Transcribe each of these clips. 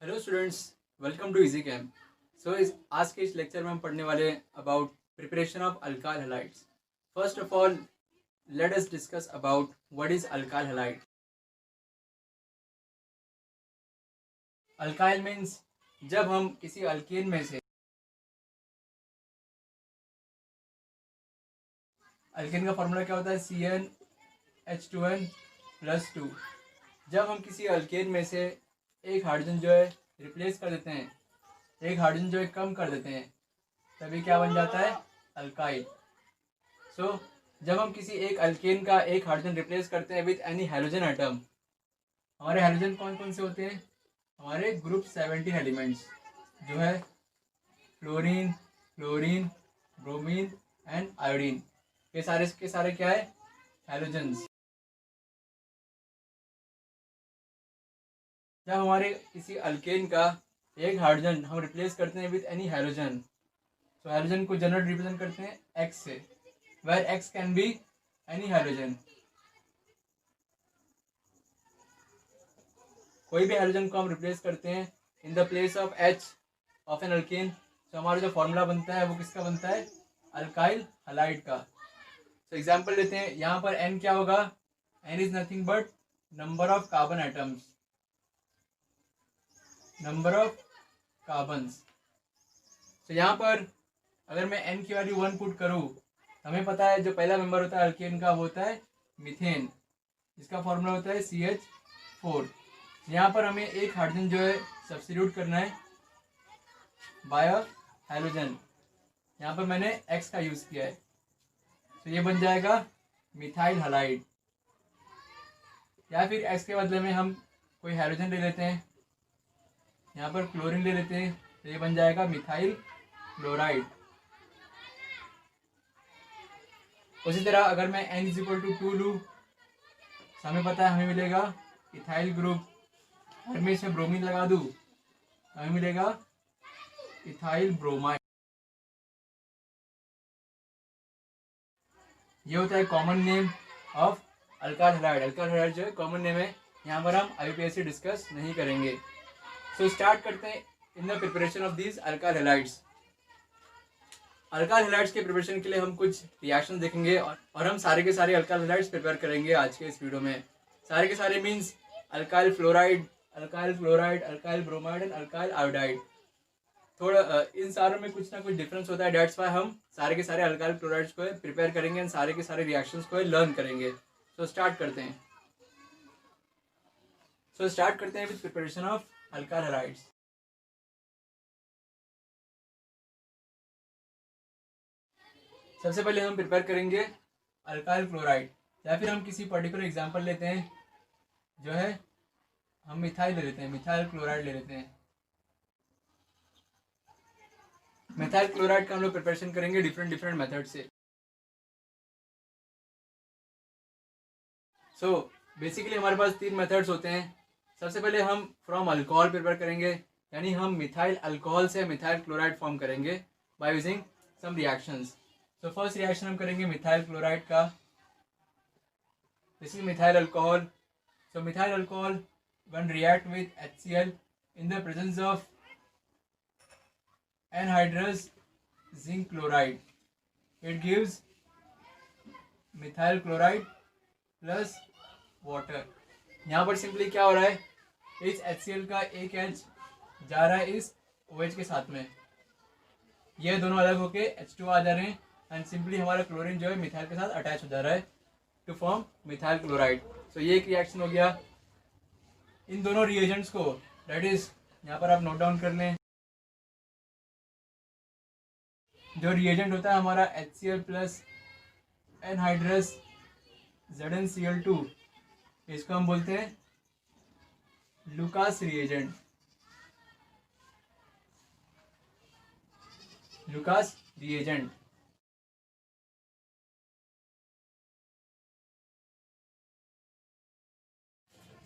Hello students, welcome to easy chem. इस आज के इस लेक्चर में हम पढ़ने वाले हैं about preparation of alkyl halides. First of all, let us discuss about what is alkyl halide. Alkyl means जब हम किसी अल्केन में से, अल्केन का फॉर्मूला क्या होता है? CnH2n+2। जब हम किसी अल्केन में से एक हाइड्रोजन जो है रिप्लेस कर देते हैं, एक हाइड्रोजन जो है कम कर देते हैं, तभी क्या बन जाता है? अल्काइल। जब हम किसी एक अल्केन का एक हाइड्रोजन रिप्लेस करते हैं विद एनी हैलोजन एटम, हमारे हैलोजन कौन कौन से होते हैं? हमारे ग्रुप 17 एलिमेंट्स जो है fluorine, chlorine, bromine and iodine, ये सारे के सारे क्या है? हैलोजन्स। जब हमारे किसी अल्केन का एक हाइड्रोजन हम रिप्लेस करते हैं विद एनी हैलोजन, तो हैलोजन को जनरल रिप्रेजेंट करते हैं एक्स से, where X can be any halogen. कोई भी हैलोजन को हम रिप्लेस करते हैं in the place of H of an alkane, तो हमारा जो फॉर्मूला बनता है वो किसका बनता है? अल्काइल हैलाइड का। तो एग्जांपल लेते हैं, यहाँ पर एन क्या होगा? N is nothing but number of carbon atoms, number of carbons. तो यहाँ पर अगर मैं एन की वैल्यू 1 पुट करूँ, हमें पता है जो पहला मेंबर होता है अल्केन का वो होता है मीथेन, जिसका फॉर्मूला होता है CH4। यहाँ पर हमें एक हाइड्रोजन जो है सब्स्टिट्यूट करना है बाय अ हैलोजन। यहाँ पर मैंने एक्स का यूज किया है, तो ये बन जाएगा मिथाइल हैलाइड। या फिर एक्स के बदले में हम कोई हैलोजन ले लेते हैं, यहाँ पर क्लोरीन ले लेते हैं, तो ये बन जाएगा मिथाइल क्लोराइड। उसी तरह अगर मैं n = 2 लूँ, तो हमें पता है हमें मिलेगा इथाइल ग्रुप। अगर मैं इसमें ब्रोमीन लगा दूँ, हमें मिलेगा इथाइल ब्रोमाइड। ये होता है common name of alkyl halide. Alkyl halide जो है कॉमन नेम है, यहाँ पर हम IUPAC डिस्कस नहीं करेंगे। स्टार्ट करते हैं in the preparation of these alkyl halides. Alkyl halides के प्रिपरेशन के लिए हम कुछ रिएक्शन देखेंगे और हम सारे के सारे अल्काइल हैलाइड्स प्रिपेयर करेंगे आज के इस वीडियो में। सारे के सारे means alkyl fluoride, alkyl chloride, alkyl bromide and alkyl iodide. थोड़ा इन सारों में कुछ ना कुछ डिफरेंस होता है, डेट्स वाई हम सारे के सारे अल्काइल क्लोराइड्स को प्रिपेयर करेंगे एंड सारे के सारे रिएक्शंस को लर्न करेंगे। स्टार्ट करते हैं। स्टार्ट करते हैं with preparation of alkyl halides. सबसे पहले हम प्रिपेयर करेंगे अल्काइल क्लोराइड, या फिर हम किसी पर्टिकुलर एग्जांपल लेते हैं जो है हम मिथाइल ले लेते हैं, मिथाइल क्लोराइड ले लेते हैं। मिथाइल क्लोराइड का हम लोग प्रिपरेशन करेंगे डिफरेंट डिफरेंट मेथड से। बेसिकली हमारे पास 3 मेथड्स होते हैं। सबसे पहले हम फ्रॉम अल्कोहल प्रिपेयर करेंगे, यानी हम मिथाइल अल्कोहल से मिथाइल क्लोराइड फॉर्म करेंगे by using some reactions. First reaction हम करेंगे मिथाइल क्लोराइड का। This is methyl alcohol. Methyl alcohol when react with HCl in the presence of anhydrous zinc chloride, it gives methyl chloride plus water। यहाँ पर simply क्या हो रहा है, इस HCl का एक H जा रहा है इस OH के साथ में, ये दोनों अलग होके H2 आ जा रहे हैं एंड सिंपली हमारा क्लोरीन जो है मिथाइल के साथ अटैच हो जा रहा है टू फॉर्म मिथाइल क्लोराइड। ये एक रिएक्शन हो गया। इन दोनों रिएजेंट्स को, डेट इज यहाँ पर आप नोट डाउन कर लें, जो रिएजेंट होता है हमारा HCl प्लस एनहाइड्रस ZnCl2, इसको हम बोलते हैं Lucas reagent, Lucas reagent.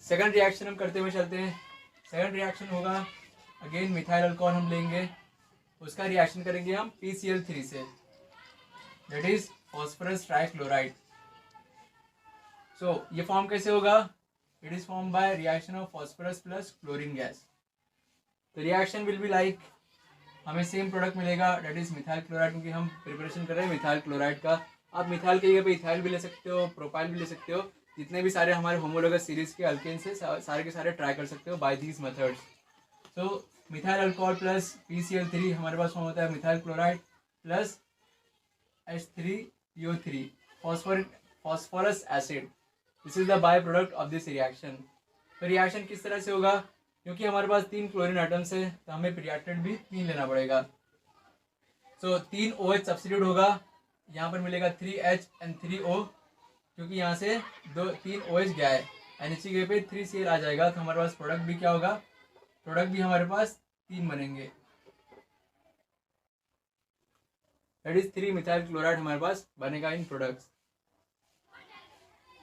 Second reaction हम करते हुए चलते हैं। सेकंड रिएक्शन होगा अगेन मिथाइल अल्कोहल हम लेंगे, उसका रिएक्शन करेंगे हम PCl3 से, दैट इज फॉस्फोरस ट्राइक्लोराइड। ये फॉर्म कैसे होगा? It is form by reaction of phosphorus plus chlorine gas. तो रिएक्शन विल बी लाइक, हमें सेम प्रोडक्ट मिलेगा, डेट इज मिथाइल क्लोराइड, क्योंकि हम प्रिपरेशन कर रहे हैं मिथाइल क्लोराइड का। आप मिथाइल की जगह पे इथाइल भी ले सकते हो, प्रोपाइल भी ले सकते हो, जितने भी सारे हमारे होमोलोगस सीरीज के अल्केन से सारे के सारे ट्राई कर सकते हो by these methods. So methyl alcohol plus PCl3 हमारे पास फॉर्म होता है methyl chloride plus H3PO3 phosphorous acid. This is the by product of this reaction. तो रिएक्शन किस तरह से होगा, क्योंकि हमारे पास 3 क्लोरीन आइटम्स है तो हमें रिएक्टेंट भी 3 लेना पड़ेगा। सो 3 OH सब्स्टिट्यूट होगा, यहाँ पर मिलेगा 3H and 3O, क्योंकि यहाँ से 3 OH गया है, एंड इसी जगह पे 3Cl आ जाएगा, तो हमारे पास प्रोडक्ट भी क्या होगा, प्रोडक्ट भी हमारे पास 3 बनेंगे, दैट इज 3 मिथाइल क्लोराइड हमारे पास बनेगा in products.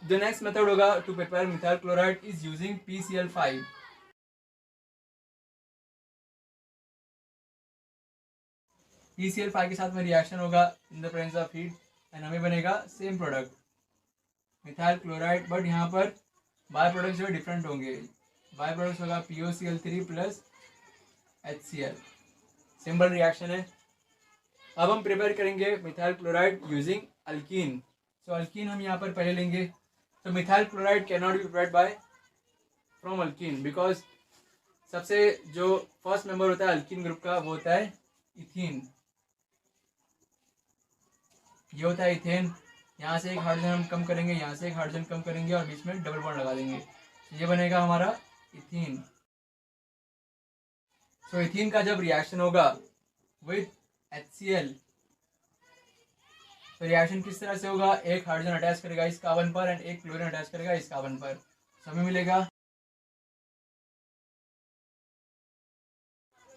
The next method होगा to prepare methyl chloride is using PCl5। PCl5 के साथ में रिएक्शन होगा in the presence of heat, and हमें बनेगा same product methyl chloride, but यहाँ पर बाय प्रोडक्ट्स जो डिफरेंट होंगे। बाय प्रोडक्ट्स होगा POCl3 plus HCl। Simple reaction है। अब हम प्रिपेयर करेंगे मिथाइल क्लोराइड यूजिंग अल्कीन। सो अल्कीन हम यहाँ पर पहले लेंगे। तो methyl chloride can not be prepared by from alkyne, because सबसे जो फर्स्ट मेंबर होता है अल्कीन ग्रुप का वो होता है इथीन। ये होता है इथेन, यहाँ से एक हाइड्रोजन हम कम करेंगे, यहाँ से एक हाइड्रोजन कम करेंगे और बीच में डबल बॉन्ड लगा देंगे, ये बनेगा हमारा इथीन। सो इथीन का जब रिएक्शन होगा विथ HCl, तो रिएक्शन किस तरह से होगा, एक हाइड्रोजन अटैच करेगा इस कार्बन पर एंड एक क्लोरीन अटैच करेगा इस कार्बन पर, तो हमें मिलेगा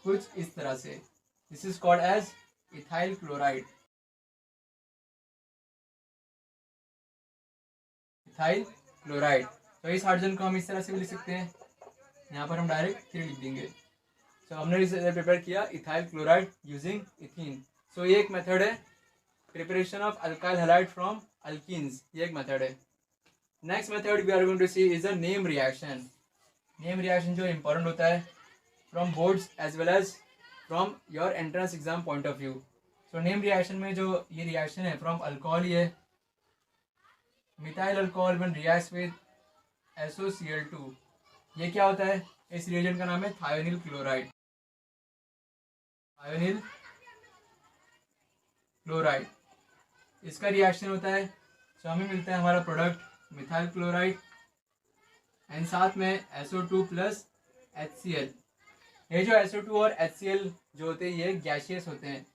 कुछ इस तरह से। This is called as ethyl chloride. Ethyl chloride. तो इस हाइड्रोजन को हम इस तरह से भी लिख सकते हैं, यहाँ पर हम डायरेक्ट 3 लिख देंगे। तो हमने इसे प्रिपेयर किया ethyl chloride using ethene. So ये एक मेथड है preparation of alkyl halide from alkenes, ये एक मेथड है। Next method we are going to see is a name reaction. Name reaction जो इंपॉर्टेंट होता है from boards as well as from your entrance exam point of view. So name reaction में जो ये reaction है from alcohol, ये methyl alcohol when reacts with SOCl2, ये क्या होता है, इस रिएजेंट का नाम है थायोनिल क्लोराइड। थायोनिल क्लोराइड, इसका रिएक्शन होता है, तो हमें मिलता है हमारा प्रोडक्ट मिथाइल क्लोराइड एंड साथ में SO2 प्लस HCl। ये जो SO2 और HCl जो होते हैं ये गैसियस होते हैं।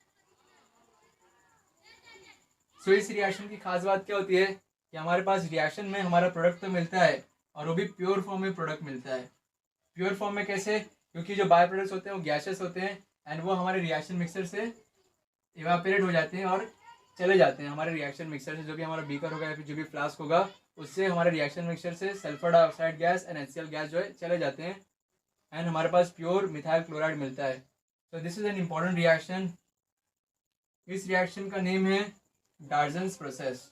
सो इस रिएक्शन की खास बात क्या होती है कि हमारे पास रिएक्शन में हमारा प्रोडक्ट तो मिलता है और वो भी प्योर फॉर्म में प्रोडक्ट मिलता है। प्योर फॉर्म में कैसे, क्योंकि जो बाय प्रोडक्ट्स होते हैं वो गैसियस होते हैं एंड वो हमारे रिएक्शन मिक्सर से इवापोरेट हो जाते हैं और चले जाते हैं। हमारे रिएक्शन मिक्सर से जो भी हमारा बीकर होगा या फिर जो भी फ्लास्क होगा उससे हमारे रिएक्शन मिक्सर से sulphur dioxide gas and HCl gas जो है चले जाते हैं एंड हमारे पास प्योर मिथाइल क्लोराइड मिलता है। तो this is an important reaction. इस रिएक्शन का नेम है Darzens process.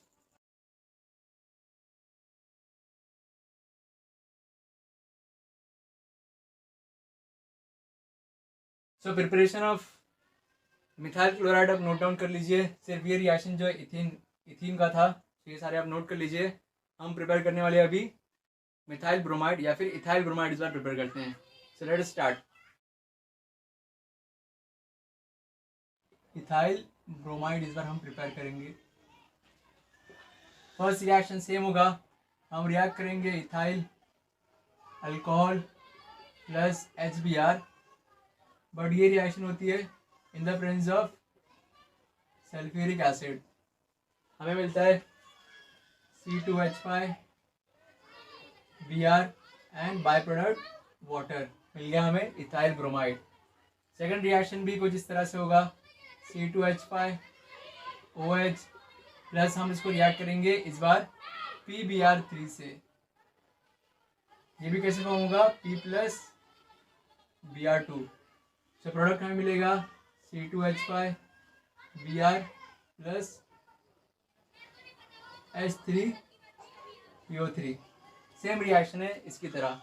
So preparation of methyl chloride आप नोट डाउन कर लीजिए। सिर्फ ये रिएक्शन जो इथीन का था, ये सारे आप नोट कर लीजिए। हम प्रिपेयर करने वाले अभी मिथाइल ब्रोमाइड या फिर इथाइल ब्रोमाइड इस बार प्रिपेयर करते हैं। So let's start. Ethyl bromide इस बार हम प्रिपेयर करेंगे। फर्स्ट रिएक्शन सेम होगा, हम रिएक्ट करेंगे ethyl alcohol plus HBr, but ये रिएक्शन होती है in the presence of sulphuric acid. हमें मिलता है C2H5 Br and by product water, मिल गया हमें इथाइल ब्रोमाइड। सेकंड रिएक्शन भी कुछ इस तरह से होगा, C2H5 OH प्लस हम इसको रिएक्ट करेंगे इस बार PBr3 से। ये भी कैसे फॉर्म होगा, P प्लस Br2। तो प्रोडक्ट हमें मिलेगा C2H5 Br plus H3PO3। Same reaction है इसकी तरह।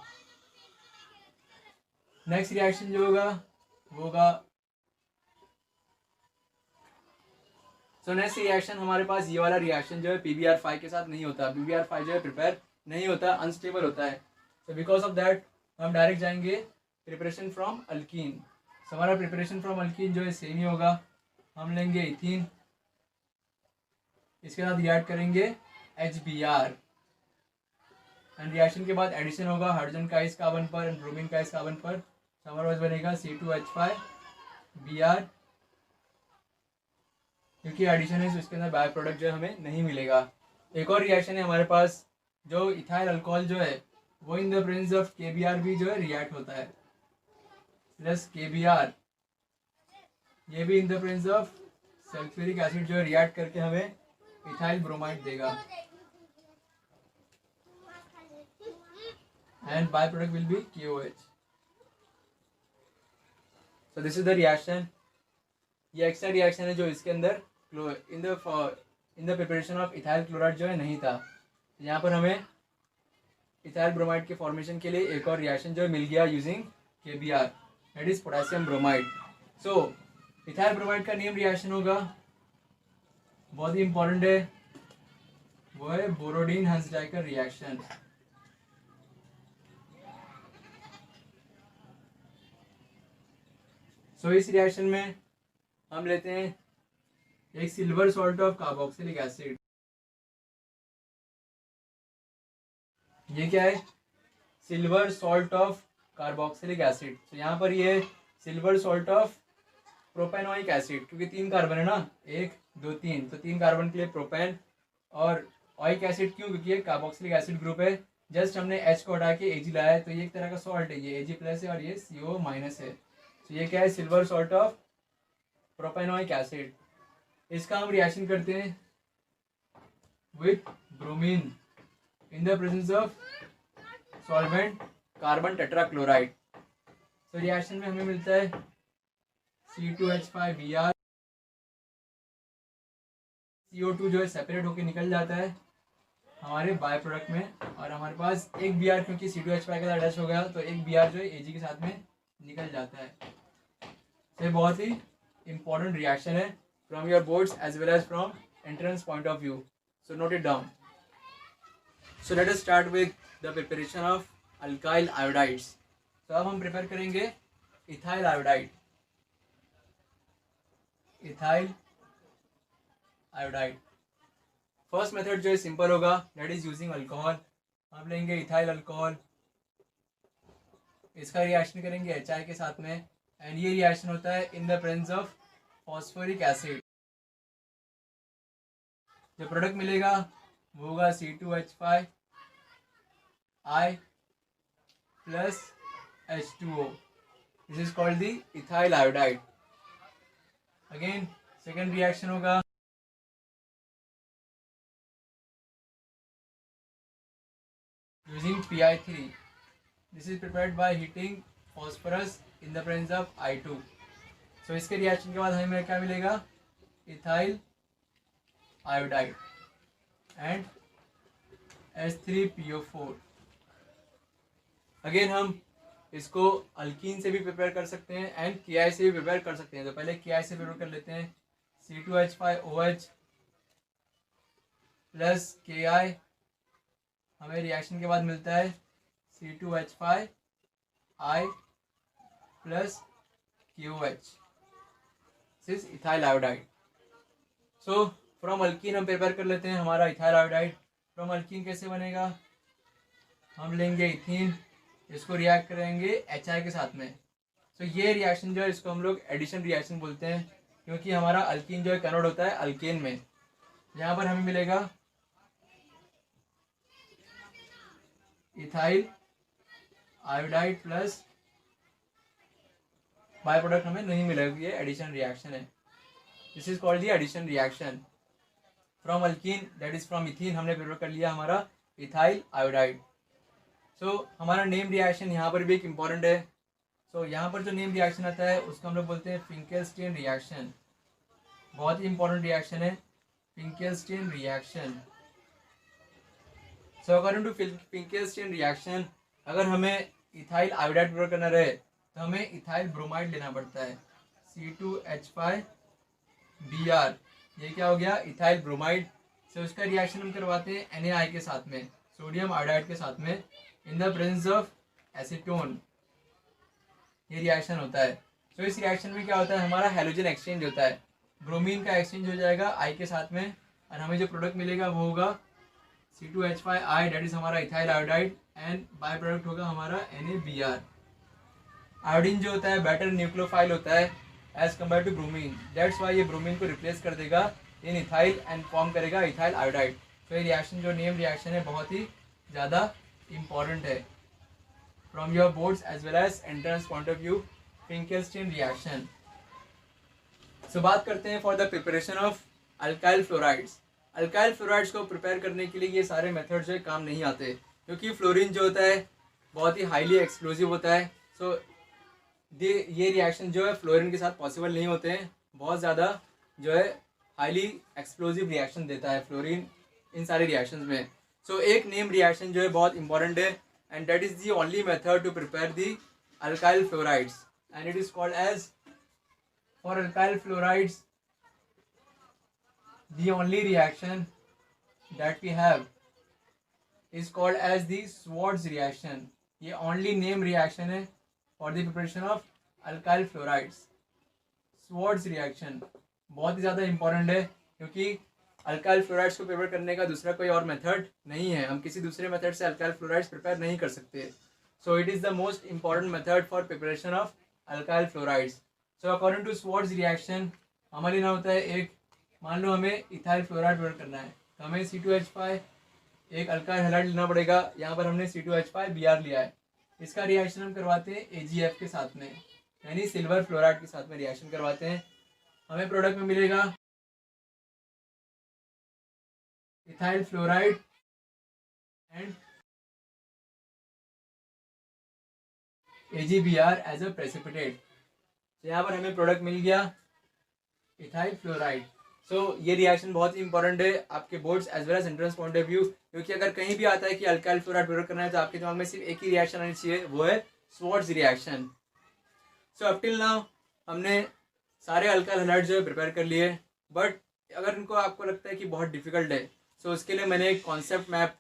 नेक्स्ट रिएक्शन जो होगा वो होगा। सो नेक्स्ट रिएक्शन हमारे पास ये वाला रिएक्शन जो है PbR5 के साथ नहीं होता। PbR5 जो है प्रिपेयर नहीं होता, अनस्टेबल होता है। सो बिकॉज ऑफ दैट हम डायरेक्ट जाएंगे प्रिपरेशन फ्रॉम अल्कीन। सो हमारा प्रिपरेशन फ्रॉम अल्कीन जो है सेम ही होगा। हम लेंगे इथीन, इसके साथ रिएक्ट करेंगे HBr, एंड रिएक्शन के बाद एडिशन होगा हाइड्रोजन का इस कार्बन पर एंड ब्रोमीन का इस कार्बन पर। तो हमारे पास बनेगा C2H5Br, क्योंकि एडिशन है तो इसके अंदर बाय प्रोडक्ट जो है हमें नहीं मिलेगा। एक और रिएक्शन है हमारे पास, जो इथाइल अल्कोहल जो है वो इन द प्रेजेंस ऑफ KBr भी जो है रिएक्ट होता है, प्लस KBr, ये भी इन the presence of sulphuric acid जो है रिएक्ट करके हमें इथाइल ब्रोमाइड देगा, and by product will be KOH। So this is the reaction. ये एक्स्ट्रा रिएक्शन है जो इसके अंदर in the preparation of ethyl chloride जो है नहीं था। यहाँ पर हमें इथाइल ब्रोमाइड के फॉर्मेशन के लिए एक और रिएक्शन जो है मिल गया using KBr, that is potassium bromide. So ethyl bromide का नेम रिएक्शन होगा, बहुत ही इंपॉर्टेंट है, वो है बोरोडीन हंसडाइकर रिएक्शन। सो इस रिएक्शन में हम लेते हैं एक silver salt of carboxylic acid. ये क्या है? Silver salt of carboxylic acid. तो यहाँ पर ये silver salt of propanoic acid, क्योंकि 3 कार्बन है ना, 1 2 3, तो 3 कार्बन के लिए प्रोपेन। और ऑइक एसिड क्यों? क्योंकि ये कार्बोक्सिलिक एसिड ग्रुप है, जस्ट हमने H को हटा के Ag लाया है, तो ये एक तरह का सॉल्ट है, ये Ag+ है और ये CO- है। तो ये क्या है? Silver salt of propanoic acid. इसका हम रिएक्शन करते हैं with bromine in the presence of solvent carbon tetrachloride. तो रिएक्शन में हमें मिलता है C2H5Br, CO2 जो है सेपरेट होकर निकल जाता है हमारे बाय प्रोडक्ट में, और हमारे पास एक Br, क्योंकि C2H5 के साथ अटैच हो गया तो एक Br जो है Ag के साथ में निकल जाता है। तो ये बहुत ही इंपॉर्टेंट रिएक्शन है from your boards as well as from entrance point of view, so note it down. So let us start with the preparation of alkyl iodides. तो अब हम प्रिपेयर करेंगे ethyl iodide. Ethyl iodide first method जो है simple होगा, that is using alcohol. हम लेंगे ethyl alcohol, इसका रिएक्शन करेंगे HI के साथ में, एंड ये रिएक्शन होता है in the presence of phosphoric acid. जो प्रोडक्ट मिलेगा वो होगा C2H5I plus H2O. This is called the ethyl iodide. Again second reaction होगा using Pi3. This is prepared by heating phosphorus in the presence of I2. So इसके reaction के बाद हमें क्या मिलेगा? Ethyl iodide and H3PO4। Again हम इसको alkyne से भी प्रिपेयर कर सकते हैं एंड Ki से भी प्रिपेयर कर सकते हैं। तो पहले Ki से प्रिपेयर कर लेते हैं। C2H5OH प्लस Ki हमें रिएक्शन के बाद मिलता है C2H5I plus QOH, this is ethyl iodide. So from alkyne हम प्रिपेयर कर लेते हैं हमारा इथाइल आयोडाइड। फ्रॉम अल्कीन कैसे बनेगा? हम लेंगे इथीन, इसको रिएक्ट करेंगे HI के साथ में। तो ये रिएक्शन जो है इसको हम लोग एडिशन रिएक्शन बोलते हैं, क्योंकि हमारा अल्कीन जो है कन्वर्ट होता है अल्केन में। यहाँ पर हमें मिलेगा ethyl iodide plus by product हमें नहीं मिलेगा, ये एडिशन रिएक्शन है। This is called the addition reaction from alkene, that is from ethene. हमने प्रिपेयर कर लिया हमारा इथाइल आयोडाइड। सो हमारा नेम रिएक्शन यहाँ पर भी एक इम्पॉर्टेंट है। सो यहाँ पर जो नेम रिएक्शन आता है उसको हम लोग बोलते हैं फिंकेलस्टीन रिएक्शन। बहुत ही इंपॉर्टेंट रिएक्शन है Finkelstein reaction. So according to Finkelstein reaction, अगर हमें इथाइल आयोडाइड प्रिपेयर करना रहे तो तो हमें इथाइल ब्रोमाइड लेना पड़ता है, C2H5Br, ये क्या हो गया, इथाइल ब्रोमाइड। से उसका रिएक्शन हम करवाते हैं NaI के साथ में, सोडियम आयोडाइड के साथ में, इन द प्रेजेंस ऑफ एसीटोन, ये रिएक्शन होता है। तो इस रिएक्शन में क्या होता है, हमारा हैलोजन एक्सचेंज होता है, ब्रोमीन का एक्सचेंज हो जाएगा I के साथ में, और हमें जो प्रोडक्ट मिलेगा वो होगा C2H5I, डेट इज हमारा ethyl iodide, and by product होगा हमारा NaBr। आयोडीन जो होता है बेटर न्यूक्लियोफाइल होता है as compare to bromine, that's why ये ब्रोमीन को रिप्लेस कर देगा इन इथाइल एंड फॉर्म करेगा इथाइल आयोडाइड। तो ये रिएक्शन जो नेम रिएक्शन है बहुत ही ज़्यादा इंपॉर्टेंट है from your boards as well as entrance point of view, Finkelstein reaction. So बात करते हैं for the preparation of alkyl fluorides. Alkyl fluorides को प्रिपेयर करने के लिए ये सारे मेथड जो है काम नहीं आते, क्योंकि फ्लोरीन जो होता है बहुत ही हाईली एक्सप्लोजिव होता है। सो ये रिएक्शन जो है फ्लोरीन के साथ पॉसिबल नहीं होते हैं, बहुत ज़्यादा जो है हाईली एक्सप्लोजिव रिएक्शन देता है फ्लोरीन इन सारे रिएक्शंस में। सो एक नेम रिएक्शन जो है बहुत इंपॉर्टेंट है, and that is the only method to prepare the alkyl fluorides, and it is called as for alkyl fluorides the only reaction that we have is called as the Schwartz reaction। ये only name reaction है for the preparation of alkyl fluorides। Schwartz reaction बहुत ही ज़्यादा important है, क्योंकि alkyl fluorides को prepare करने का दूसरा कोई और मेथड नहीं है, हम किसी दूसरे मेथड से अल्काइल फ्लोराइड्स प्रिपेयर नहीं कर सकते। So it is the most important method for preparation of alkyl fluorides. So according to Schwartz reaction हमारे लेना होता है एक, मान लो हमें इथाइल फ्लोराइड प्रिपेयर करना है, तो हमें C2H5 एक अल्काइल हैलाइड लेना पड़ेगा। यहाँ पर हमने C2H5Br लिया है, इसका रिएक्शन हम करवाते हैं AgF के साथ में, यानी सिल्वर फ्लोराइड के साथ में रिएक्शन करवाते हैं। हमें प्रोडक्ट में मिलेगा ethyl fluoride and AgBr as a precipitate. तो यहाँ पर हमें प्रोडक्ट मिल गया इथाइल फ्लोराइड। सो ये रिएक्शन बहुत ही इंपॉर्टेंट है आपके boards as well as entrance point of view, क्योंकि अगर कहीं भी आता है कि अल्काइल फ्लोराइड प्रिपेयर करना है तो आपके दिमाग में सिर्फ एक ही रिएक्शन आनी चाहिए, वो है Schwartz reaction. So up till now हमने सारे अल्काइल हैलाइड जो है प्रिपेयर कर लिए, बट अगर इनको आपको लगता है कि बहुत डिफिकल्ट है, सो उसके लिए मैंने एक कॉन्सेप्ट मैप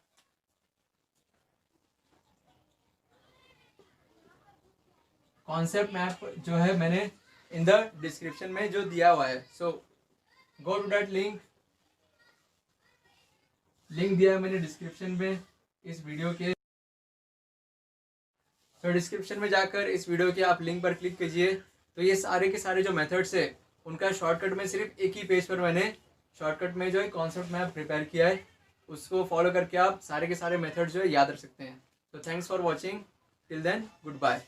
जो है मैंने इन द डिस्क्रिप्शन में जो दिया हुआ है, सो गो टू दैट लिंक दिया है मैंने डिस्क्रिप्शन में इस वीडियो के। तो डिस्क्रिप्शन में जाकर इस वीडियो के आप लिंक पर क्लिक कीजिए, तो ये सारे के सारे जो मेथड्स है उनका शॉर्टकट में सिर्फ एक ही पेज पर मैंने शॉर्टकट में जो है कॉन्सेप्ट मैप प्रिपेयर किया है, उसको फॉलो करके आप सारे के सारे मेथड जो है याद रख सकते हैं। तो thanks for watching, till then good bye.